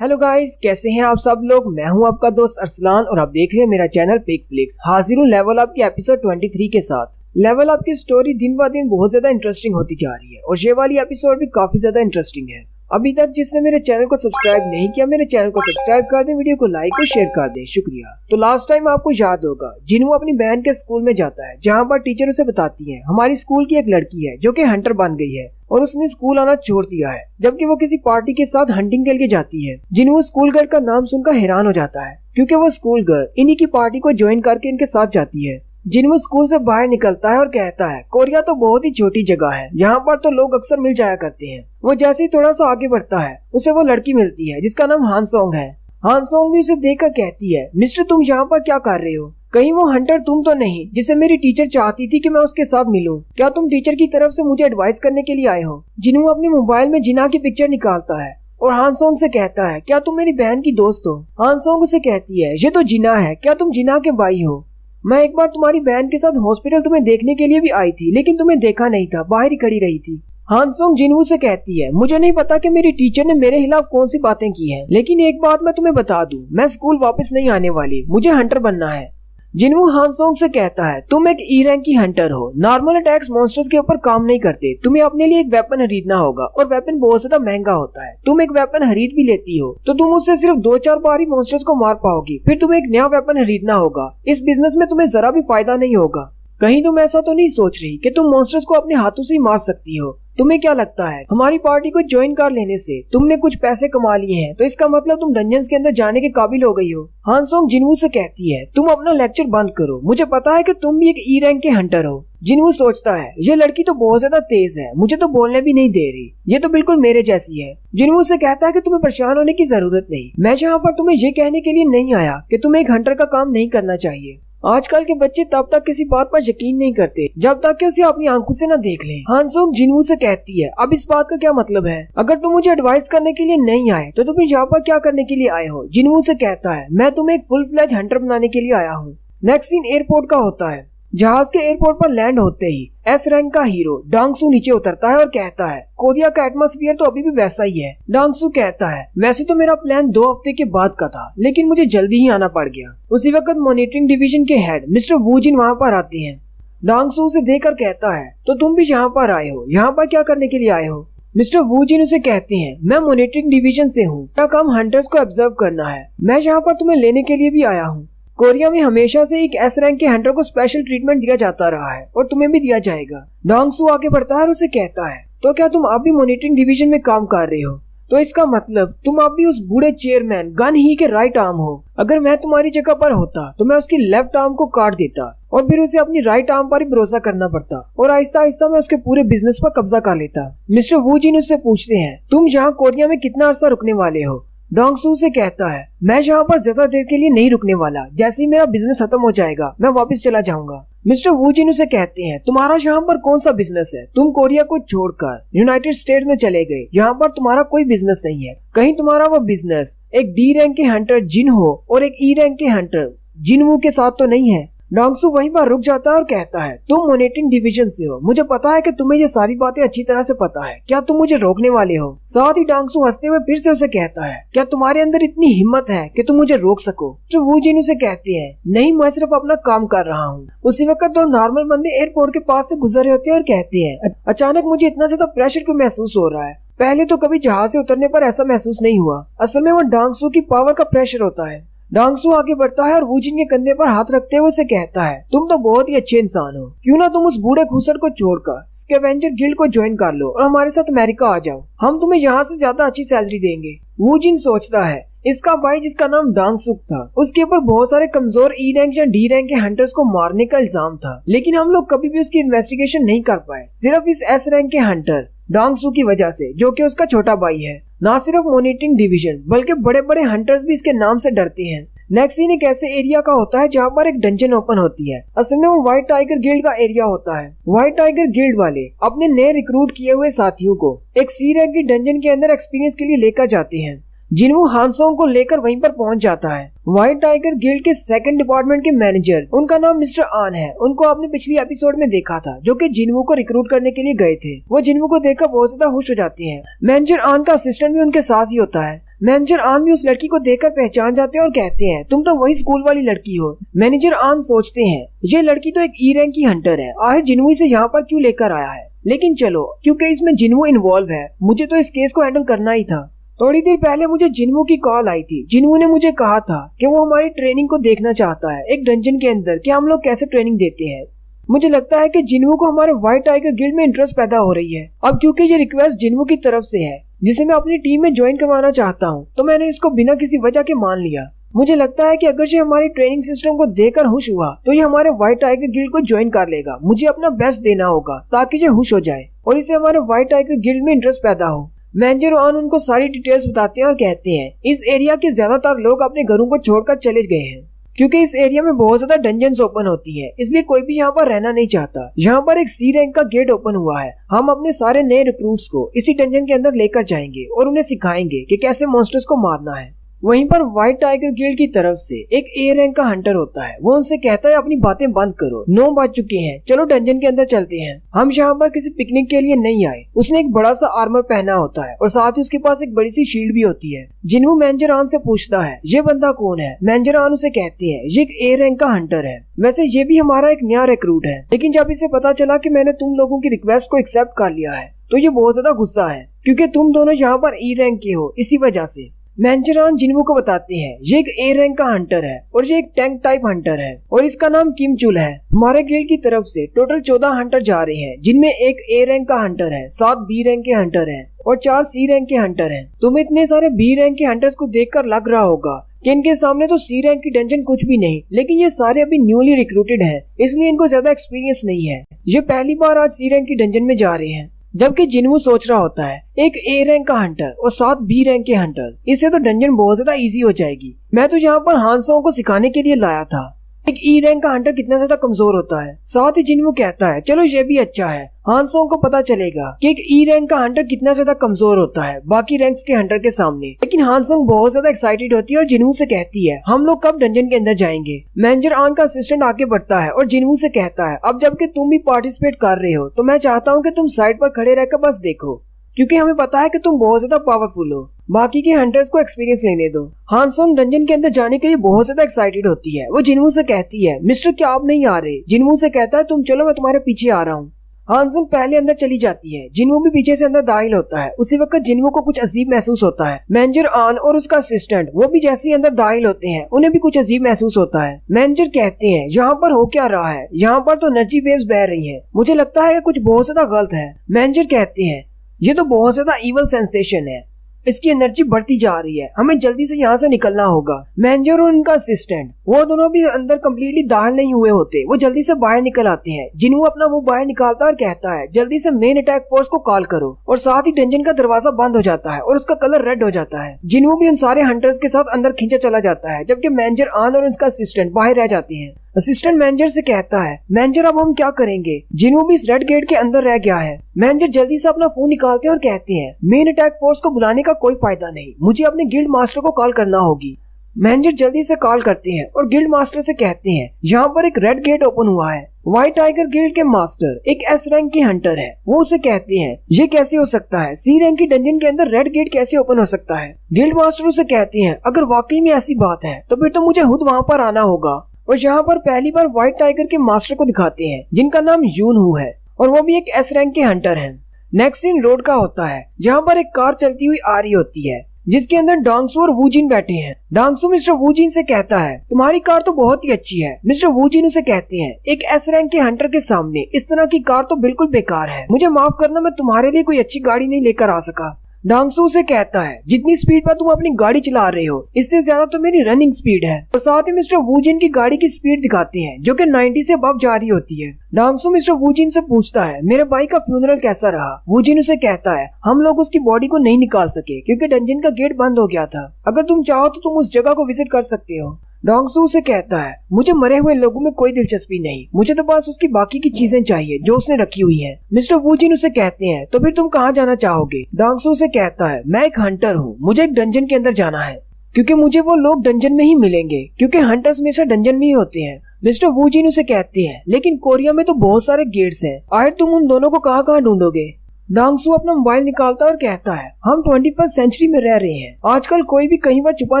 Hello guys, कैसे हैं आप सब लोग। मैं हूं आपका दोस्त अरसलान और आप देख रहे हैं मेरा चैनल पिक फ्लिक्स। हाजिर हूं लेवल अप के एपिसोड 23 के साथ। लेवल अप की स्टोरी दिन ब दिन बहुत ज्यादा इंटरेस्टिंग होती जा रही है और ये वाली एपिसोड भी काफी ज्यादा इंटरेस्टिंग है। अभी तक जिसने मेरे चैनल को सब्सक्राइब नहीं किया, मेरे चैनल को सब्सक्राइब कर दें, वीडियो को लाइक और शेयर कर दें, शुक्रिया। तो लास्ट टाइम आपको याद होगा, जिन्हू अपनी बहन के स्कूल में जाता है, जहाँ पर टीचर उसे बताती है हमारी स्कूल की एक लड़की है जो कि हंटर बन गई है और उसने स्कूल आना छोड़ दिया है, जबकि वो किसी पार्टी के साथ हंटिंग के लिए जाती है। जिन्हू स्कूल गर्ल का नाम सुनकर हैरान हो जाता है क्योंकि वो स्कूल गर्ल इन्हीं की पार्टी को ज्वाइन करके इनके साथ जाती है। जिन्हू स्कूल से बाहर निकलता है और कहता है कोरिया तो बहुत ही छोटी जगह है, यहाँ पर तो लोग अक्सर मिल जाया करते हैं। वो जैसे ही थोड़ा सा आगे बढ़ता है उसे वो लड़की मिलती है जिसका नाम हानसोंग है। हानसोंग भी उसे देखकर कहती है, मिस्टर तुम यहाँ पर क्या कर रहे हो? कहीं वो हंटर तुम तो नहीं जिसे मेरी टीचर चाहती थी कि मैं उसके साथ मिलूं? क्या तुम टीचर की तरफ से मुझे एडवाइस करने के लिए आए हो? जिन्हू अपने मोबाइल में जिना की पिक्चर निकालता है और हानसोंग से कहता है, क्या तुम मेरी बहन की दोस्त हो? हानसोंग उसे कहती है, ये तो जिना है, क्या तुम जिना के भाई हो? मैं एक बार तुम्हारी बहन के साथ हॉस्पिटल तुम्हें देखने के लिए भी आई थी, लेकिन तुम्हें देखा नहीं था, बाहर ही खड़ी रही थी। हानसोंग जिन्हू से कहती है, मुझे नहीं पता कि मेरी टीचर ने मेरे खिलाफ कौन सी बातें की हैं, लेकिन एक बात मैं तुम्हें बता दूं, मैं स्कूल वापस नहीं आने वाली, मुझे हंटर बनना है। जिन्हू हानसोंग से कहता है, तुम एक ई रैंक की हंटर हो, नॉर्मल अटैक्स मॉन्स्टर्स के ऊपर काम नहीं करते, तुम्हें अपने लिए एक वेपन खरीदना होगा और वेपन बहुत ज्यादा महंगा होता है। तुम एक वेपन खरीद भी लेती हो तो तुम उससे सिर्फ 2-4 बार ही मॉन्स्टर्स को मार पाओगी, फिर तुम्हें एक नया वेपन खरीदना होगा। इस बिजनेस में तुम्हें जरा भी फायदा नहीं होगा। कहीं तुम ऐसा तो नहीं सोच रही कि तुम मॉन्स्टर्स को अपने हाथों से ही मार सकती हो? तुम्हें क्या लगता है हमारी पार्टी को ज्वाइन कर लेने से तुमने कुछ पैसे कमा लिए हैं, तो इसका मतलब तुम डंजन्स के अंदर जाने के काबिल हो गई हो? हानसोंग जिन्हू से कहती है, तुम अपना लेक्चर बंद करो, मुझे पता है कि तुम भी एक ई रैंक के हंटर हो। जिन्हू सोचता है, ये लड़की तो बहुत ज्यादा तेज है, मुझे तो बोलने भी नहीं दे रही, ये तो बिल्कुल मेरे जैसी है। जिन्हू से कहता है कि तुम्हें परेशान होने की जरूरत नहीं, मैं यहाँ पर तुम्हें ये कहने के लिए नहीं आया कि तुम्हें एक हंटर का काम नहीं करना चाहिए। आजकल के बच्चे तब तक किसी बात पर यकीन नहीं करते जब तक कि उसे अपनी आंखों से न देख लें। हानसोंग जिन्हू से कहती है, अब इस बात का क्या मतलब है? अगर तुम मुझे एडवाइस करने के लिए नहीं आए तो तुम यहाँ पर क्या करने के लिए आए हो? जिन्हू से कहता है, मैं तुम्हें एक फुल फ्लेज हंटर बनाने के लिए आया हूँ। नेक्स्ट सीन एयरपोर्ट का होता है। जहाज के एयरपोर्ट पर लैंड होते ही एस रैंक का हीरो डांगसू नीचे उतरता है और कहता है, कोरिया का एटमॉस्फेयर तो अभी भी वैसा ही है। डांगसू कहता है, वैसे तो मेरा प्लान 2 हफ्ते के बाद का था, लेकिन मुझे जल्दी ही आना पड़ गया। उसी वक्त मॉनिटरिंग डिवीजन के हेड मिस्टर वूजिन वहाँ पर आते हैं। डांगसू उसे देखकर कहता है, तो तुम भी यहाँ पर आए हो, यहाँ पर क्या करने के लिए आए हो? मिस्टर वूजिन उसे कहते हैं, मैं मॉनिटरिंग डिवीजन से हूँ, मेरा काम हंटर्स को ऑब्जर्व करना है, मैं यहाँ पर तुम्हें लेने के लिए भी आया हूँ। कोरिया में हमेशा से एक एस रैंक के हंटर को स्पेशल ट्रीटमेंट दिया जाता रहा है और तुम्हें भी दिया जाएगा। डांगसू आगे बढ़ता है और उसे कहता है, तो क्या तुम अब भी मॉनिटरिंग डिवीजन में काम कर रहे हो? तो इसका मतलब तुम अब भी उस बूढ़े चेयरमैन गन ही के राइट आर्म हो। अगर मैं तुम्हारी जगह पर होता तो मैं उसकी लेफ्ट आर्म को काट देता और फिर उसे अपनी राइट आर्म पर ही भरोसा करना पड़ता और आहिस्ता आहिस्ता मैं उसके पूरे बिजनेस पर कब्जा कर लेता। मिस्टर वूजिन उससे पूछते हैं, तुम यहाँ कोरिया में कितना अरसा रुकने वाले हो? डांगसू से कहता है, मैं यहाँ पर ज्यादा देर के लिए नहीं रुकने वाला, जैसे ही मेरा बिजनेस खत्म हो जाएगा मैं वापस चला जाऊंगा। मिस्टर वूजिन उसे कहते हैं, तुम्हारा यहाँ पर कौन सा बिजनेस है? तुम कोरिया को छोड़कर यूनाइटेड स्टेट में चले गए, यहाँ पर तुम्हारा कोई बिजनेस नहीं है। कहीं तुम्हारा वो बिजनेस एक डी रैंक के हंटर जिन्हो और एक ई रैंक के हंटर जिनवू के साथ तो नहीं है? डांगसू वहीं पर रुक जाता है और कहता है, तुम मॉनिटरिंग डिवीजन से हो, मुझे पता है कि तुम्हें ये सारी बातें अच्छी तरह से पता है, क्या तुम मुझे रोकने वाले हो? साथ ही डांगसू हंसते हुए फिर से उसे कहता है, क्या तुम्हारे अंदर इतनी हिम्मत है कि तुम मुझे रोक सको? तो वूजिन उसे कहते हैं, नहीं, मैं सिर्फ अपना काम कर रहा हूँ। उसी वक्त 2 नॉर्मल बंदे एयरपोर्ट के पास से गुजर रहे होते हैं और कहते हैं, अचानक मुझे इतना ज्यादा प्रेशर क्यों महसूस हो रहा है? पहले तो कभी जहाज से उतरने पर ऐसा महसूस नहीं हुआ। असल में वो डांगसू की पावर का प्रेशर होता है। डांगसू आगे बढ़ता है और वूजिन के कंधे पर हाथ रखते हुए उसे कहता है, तुम तो बहुत ही अच्छे इंसान हो, क्यों ना तुम उस बूढ़े खूसर को छोड़कर स्कैवेंजर गिल्ड को ज्वाइन कर लो और हमारे साथ अमेरिका आ जाओ, हम तुम्हें यहाँ से ज्यादा अच्छी सैलरी देंगे। वूजिन सोचता है, इसका भाई जिसका नाम डांगसुक था, उसके ऊपर बहुत सारे कमजोर ई रैंक या डी रैंक के हंटर्स को मारने का इल्जाम था, लेकिन हम लोग कभी भी उसकी इन्वेस्टिगेशन नहीं कर पाए, सिर्फ इस एस रैंक के हंटर डांगसू की वजह से, जो कि उसका छोटा भाई है। न सिर्फ मॉनिटरिंग डिवीजन बल्कि बड़े बड़े हंटर्स भी इसके नाम से डरते हैं। नेक्स्ट सीन एक ऐसे एरिया का होता है जहाँ पर एक डंजन ओपन होती है। असल में वो व्हाइट टाइगर गिल्ड का एरिया होता है। व्हाइट टाइगर गिल्ड वाले अपने नए रिक्रूट किए हुए साथियों को एक सी रैंक की डंजन के अंदर एक्सपीरियंस के लिए लेकर जाते हैं। जिन्हू हानसोंग को लेकर वहीं पर पहुंच जाता है। व्हाइट टाइगर गिल्ड के सेकंड डिपार्टमेंट के मैनेजर, उनका नाम मिस्टर आन है। उनको आपने पिछली एपिसोड में देखा था, जो कि जिन्हू को रिक्रूट करने के लिए गए थे। वो जिन्हू को देखकर बहुत ज्यादा खुश हो जाते हैं। मैनेजर आन का असिस्टेंट भी उनके साथ ही होता है। मैनेजर आन भी उस लड़की को देखकर पहचान जाते हैं और कहते हैं तुम तो वही स्कूल वाली लड़की हो। मैनेजर आन सोचते हैं ये लड़की तो एक ई रैंक की हंटर है, आखिर जिन्हू इसे यहाँ पर क्यों लेकर आया है। लेकिन चलो, क्योंकि इसमें जिन्हू इन्वॉल्व है, मुझे तो इस केस को हैंडल करना ही था। थोड़ी देर पहले मुझे जिन्हू की कॉल आई थी। जिन्हू ने मुझे कहा था कि वो हमारी ट्रेनिंग को देखना चाहता है एक डंजन के अंदर कि हम लोग कैसे ट्रेनिंग देते हैं। मुझे लगता है कि जिन्हू को हमारे व्हाइट टाइगर गिल्ड में इंटरेस्ट पैदा हो रही है। अब क्योंकि ये रिक्वेस्ट जिन्हू की तरफ से है जिसे मैं अपनी टीम में ज्वाइन करवाना चाहता हूँ, तो मैंने इसको बिना किसी वजह के मान लिया। मुझे लगता है कि अगर ये हमारी ट्रेनिंग सिस्टम को देखकर खुश हुआ तो ये हमारे व्हाइट टाइगर गिल्ड को ज्वाइन कर लेगा। मुझे अपना बेस्ट देना होगा ताकि ये खुश हो जाए और इसे हमारे व्हाइट टाइगर गिल्ड में इंटरेस्ट पैदा हो। मैनेजर आन उनको सारी डिटेल्स बताते हैं और कहते हैं इस एरिया के ज्यादातर लोग अपने घरों को छोड़कर चले गए हैं क्योंकि इस एरिया में बहुत ज्यादा डंजन्स ओपन होती है, इसलिए कोई भी यहाँ पर रहना नहीं चाहता। यहाँ पर एक सी रैंक का गेट ओपन हुआ है। हम अपने सारे नए रिक्रूट्स को इसी डंजन के अंदर लेकर जाएंगे और उन्हें सिखाएंगे कि कैसे मॉन्स्टर्स को मारना है। वहीं पर व्हाइट टाइगर गिल्ड की तरफ से एक ए रैंक का हंटर होता है। वो उनसे कहता है अपनी बातें बंद करो, 9 बज चुके हैं, चलो डंजन के अंदर चलते हैं। हम यहाँ पर किसी पिकनिक के लिए नहीं आए। उसने एक बड़ा सा आर्मर पहना होता है और साथ ही उसके पास एक बड़ी सी शील्ड भी होती है। जिन्हू मैनेजर आन से पूछता है ये बंदा कौन है। मैनेजर आन उसे कहते हैं ये एक ए रैंक का हंटर है। वैसे ये भी हमारा एक नया रिक्रूट है, लेकिन जब इसे पता चला कि मैंने तुम लोगों की रिक्वेस्ट को एक्सेप्ट कर लिया है तो ये बहुत ज्यादा गुस्सा है क्योंकि तुम दोनों यहाँ पर ई रैंक के हो, इसी वजह से। मैनेजर आन जिन्हू को बताते हैं ये एक ए रैंक का हंटर है और ये एक टैंक टाइप हंटर है और इसका नाम किम चुल है। हमारे गिल्ड की तरफ से टोटल 14 हंटर जा रहे हैं जिनमें एक ए रैंक का हंटर है, 7 बी रैंक के हंटर हैं और 4 सी रैंक के हंटर हैं। तुम्हें इतने सारे बी रैंक के हंटर्स को देखकर लग रहा होगा कि इनके सामने तो सी रैंक की डंजन कुछ भी नहीं, लेकिन ये सारे अभी न्यूली रिक्रूटेड हैं, इसलिए इनको ज्यादा एक्सपीरियंस नहीं है। ये पहली बार आज सी रैंक की डंजन में जा रहे हैं। जबकि जिन्हू सोच रहा होता है एक ए रैंक का हंटर और 7 बी रैंक के हंटर, इससे तो डंजन बहुत ज्यादा इजी हो जाएगी। मैं तो यहाँ पर हांसों को सिखाने के लिए लाया था एक ई रैंक का हंटर कितना ज्यादा कमजोर होता है। साथ ही जिन्हू कहता है चलो ये भी अच्छा है, हांसों को पता चलेगा कि एक ई रैंक का हंटर कितना ज्यादा कमजोर होता है बाकी रैंक्स के हंटर के सामने। लेकिन हांसोंग बहुत ज्यादा एक्साइटेड होती है और जिन्हू से कहती है हम लोग कब डंजन के अंदर जाएंगे। मैनेजर आन का असिस्टेंट आगे बढ़ता है और जिन्हू से कहता है अब जबकि तुम भी पार्टिसिपेट कर रहे हो तो मैं चाहता हूँ कि तुम साइड पर खड़े रहकर बस देखो, क्योंकि हमें पता है कि तुम बहुत ज्यादा पावरफुल हो। बाकी के हंटर्स को एक्सपीरियंस लेने दो। हांसोंग डंजन के अंदर जाने के लिए बहुत ज्यादा एक्साइटेड होती है। वो जिन्हू से कहती है मिस्टर क्या आप नहीं आ रहे। जिन्हू से कहता है तुम चलो मैं तुम्हारे पीछे आ रहा हूँ। हांसोंग पहले अंदर चली जाती है, जिन्हू भी पीछे से अंदर दाखिल होता है। उसी वक्त जिन्हू को कुछ अजीब महसूस होता है। मैनेजर आन और उसका असिस्टेंट वो भी जैसे ही अंदर दाखिल होते हैं उन्हें भी कुछ अजीब महसूस होता है। मैनेजर कहते हैं यहाँ पर हो क्या रहा है, यहाँ पर तो एनर्जी वेव्स बह रही है, मुझे लगता है कुछ बहुत ज्यादा गलत है। मैनेजर कहते हैं ये तो बहुत ज्यादा इवल सेंसेशन है, इसकी एनर्जी बढ़ती जा रही है, हमें जल्दी से यहाँ से निकलना होगा। मैनेजर और उनका असिस्टेंट वो दोनों भी अंदर कम्प्लीटली दाखिल नहीं हुए होते, वो जल्दी से बाहर निकल आते हैं। जिन्हू अपना मुंह बाहर निकालता है और कहता है जल्दी से मेन अटैक फोर्स को कॉल करो, और साथ ही डंजन का दरवाजा बंद हो जाता है और उसका कलर रेड हो जाता है। जिन्हू भी उन सारे हंटर्स के साथ अंदर खींचा चला जाता है, जबकि मैनेजर आन और उसका असिस्टेंट बाहर रह जाते हैं। असिस्टेंट मैनेजर से कहता है मैनेजर अब हम क्या करेंगे। जिन्हू भी इस रेड गेट के अंदर रह गया है। मैनेजर जल्दी से अपना फोन निकालते हैं और कहते हैं मेन अटैक फोर्स को बुलाने का कोई फायदा नहीं, मुझे अपने गिल्ड मास्टर को कॉल करना होगी। मैनेजर जल्दी से कॉल करते हैं और गिल्ड मास्टर से कहते हैं यहाँ पर एक रेड गेट ओपन हुआ है। व्हाइट टाइगर गिल्ड के मास्टर एक एस रैंक के हंटर है। वो उसे कहते हैं ये कैसे हो सकता है, सी रैंक की डंजन के अंदर रेड गेट कैसे ओपन हो सकता है। गिल्ड मास्टर उसे कहते हैं अगर वाकई में ऐसी बात है तो फिर तो मुझे खुद वहाँ पर आना होगा। और यहाँ पर पहली बार व्हाइट टाइगर के मास्टर को दिखाते हैं जिनका नाम यून हू है और वो भी एक एस रैंक के हंटर हैं। नेक्स्ट सीन रोड का होता है जहाँ पर एक कार चलती हुई आ रही होती है जिसके अंदर डांगसू और वूजिन बैठे हैं। डांगसू मिस्टर वूजिन से कहता है तुम्हारी कार तो बहुत ही अच्छी है। मिस्टर वूजिन उसे कहते हैं एक एस रैंक के हंटर के सामने इस तरह की कार तो बिल्कुल बेकार है, मुझे माफ करना मैं तुम्हारे लिए कोई अच्छी गाड़ी नहीं लेकर आ सका। डांगसू से कहता है जितनी स्पीड पर तुम अपनी गाड़ी चला रहे हो इससे ज्यादा तो मेरी रनिंग स्पीड है। और साथ ही मिस्टर वूजिन की गाड़ी की स्पीड दिखाते हैं जो कि 90 से अबव जा रही होती है। डांगसू मिस्टर वूजिन से पूछता है मेरे भाई का फ्यूनरल कैसा रहा। वूजिन उसे कहता है हम लोग उसकी बॉडी को नहीं निकाल सके क्योंकि डंजन का गेट बंद हो गया था, अगर तुम चाहो तो तुम उस जगह को विजिट कर सकते हो। डांगसू से कहता है मुझे मरे हुए लोगों में कोई दिलचस्पी नहीं, मुझे तो बस उसकी बाकी की चीजें चाहिए जो उसने रखी हुई हैं। मिस्टर वूजिन उसे कहते हैं तो फिर तुम कहाँ जाना चाहोगे। डांगसू से कहता है मैं एक हंटर हूँ, मुझे एक डंजन के अंदर जाना है क्योंकि मुझे वो लोग डंजन में ही मिलेंगे क्योंकि हंटर्स हमेशा डंजन में ही होते हैं। मिस्टर वूजिन उसे कहते हैं लेकिन कोरिया में तो बहुत सारे गेट्स हैं, आखिर तुम उन दोनों को कहाँ कहाँ ढूंढोगे। डांगसू अपना मोबाइल निकालता है और कहता है, हम 21st सेंचुरी में रह रहे हैं। आजकल कोई भी कहीं पर छुपा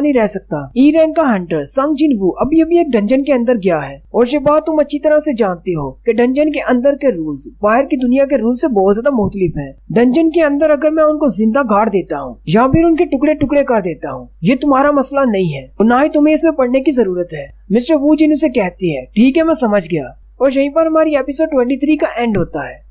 नहीं रह सकता। ई रैंक का हंटर संग जिन वू अभी अभी एक डंजन के अंदर गया है और ये बात तुम अच्छी तरह से जानते हो कि डंजन के अंदर के रूल्स बाहर की दुनिया के रूल से बहुत ज्यादा मुख्तलिफ है। डंजन के अंदर अगर मैं उनको जिंदा गाड़ देता हूँ या फिर उनके टुकड़े टुकड़े कर देता हूँ, ये तुम्हारा मसला नहीं है और न ही तुम्हें इसमें पढ़ने की जरूरत है। मिस्टर वू जिन उसे कहती है, ठीक है मैं समझ गया। और यहीं पर हमारी एपिसोड 23 का एंड होता है।